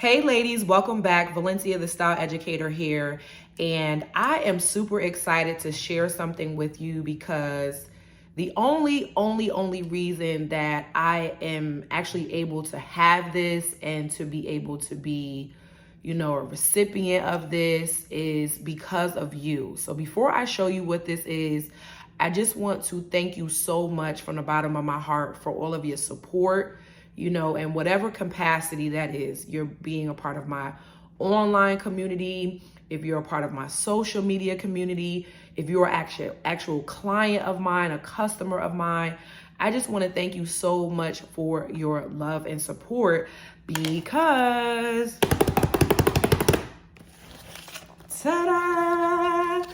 Hey ladies, welcome back. Valencia, the Style Educator here. And I am super excited to share something with you because the only reason that I am actually able to have this and to be able to be, a recipient of this is because of you. So before I show you what this is, I just want to thank you so much from the bottom of my heart for all of your support, in whatever capacity that is. You're being a part of my online community, if you're a part of my social media community, if you're an actual client of mine, a customer of mine. I just want to thank you so much for your love and support because ta-da!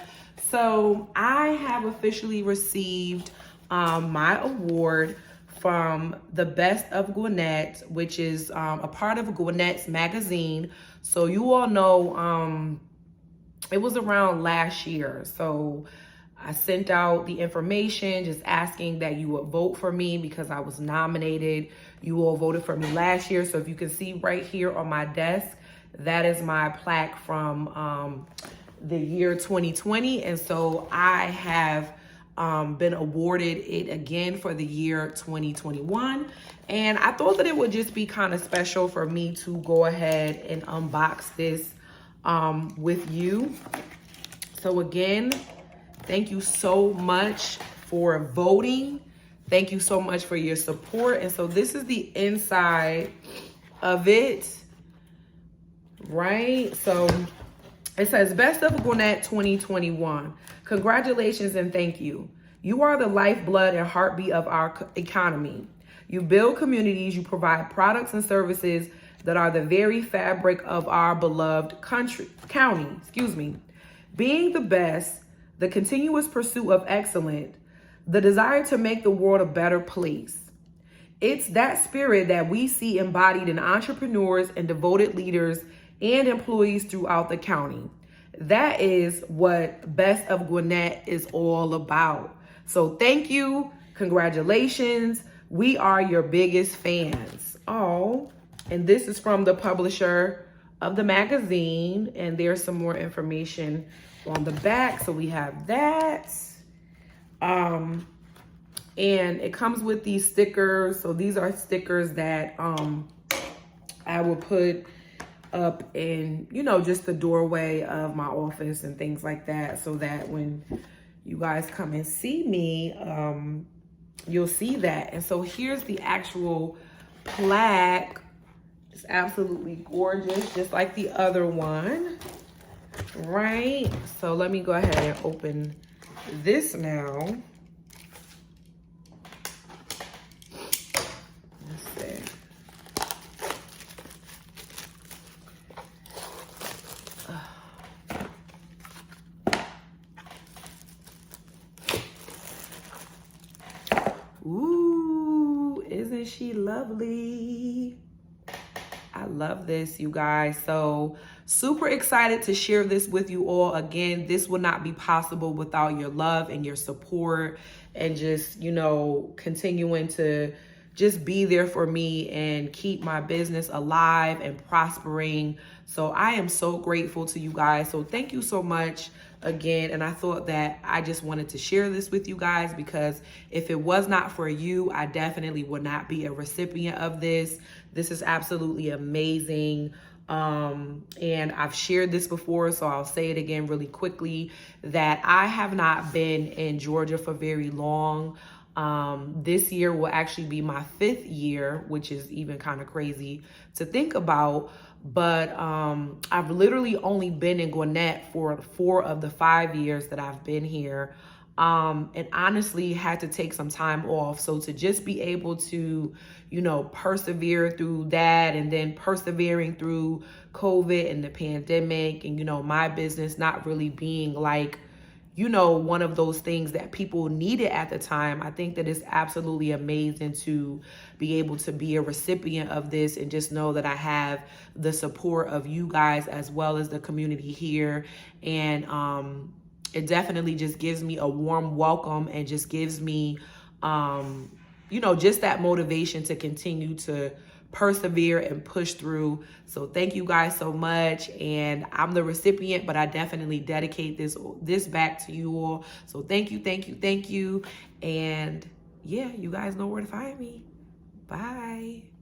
So I have officially received my award from the Best of Gwinnett, which is a part of Gwinnett's magazine. So you all know it was around last year. So I sent out the information just asking that you would vote for me because I was nominated. You all voted for me last year. So if you can see right here on my desk, that is my plaque from the year 2020. And so I have been awarded it again for the year 2021. And I thought that it would just be kind of special for me to go ahead and unbox this with you. So again, thank you so much for voting. Thank you so much for your support. And so this is the inside of it, right? So it says, Best of Gwinnett 2021. Congratulations and thank you. You are the lifeblood and heartbeat of our economy. You build communities, you provide products and services that are the very fabric of our beloved county. Being the best, the continuous pursuit of excellence, the desire to make the world a better place. It's that spirit that we see embodied in entrepreneurs and devoted leaders and employees throughout the county. That is what Best of Gwinnett is all about. So thank you. Congratulations. We are your biggest fans. Oh, and this is from the publisher of the magazine. And there's some more information on the back. So we have that. And it comes with these stickers. So these are stickers that I will put up in, just the doorway of my office and things like that, so that when you guys come and see me, you'll see that. And so here's the actual plaque. It's absolutely gorgeous, just like the other one, right? So let me go ahead and open this now. Ooh, isn't she lovely? I love this, you guys. So super excited to share this with you all. Again, this would not be possible without your love and your support and just, continuing to just be there for me and keep my business alive and prospering. So I am so grateful to you guys. So thank you so much again. And I thought that I just wanted to share this with you guys because if it was not for you, I definitely would not be a recipient of this. This is absolutely amazing. And I've shared this before, so I'll say it again really quickly, that I have not been in Georgia for very long. This year will actually be my 5th year, which is even kind of crazy to think about. But I've literally only been in Gwinnett for 4 of the 5 years that I've been here. And honestly had to take some time off. So to just be able to, persevere through that, and then persevering through COVID and the pandemic, and, my business not really being like, one of those things that people needed at the time. I think that it's absolutely amazing to be able to be a recipient of this and just know that I have the support of you guys as well as the community here. And it definitely just gives me a warm welcome and just gives me, just that motivation to continue to persevere and push through. So thank you guys so much. And I'm the recipient, but I definitely dedicate this back to you all. So thank you, thank you, thank you. And yeah, you guys know where to find me. Bye.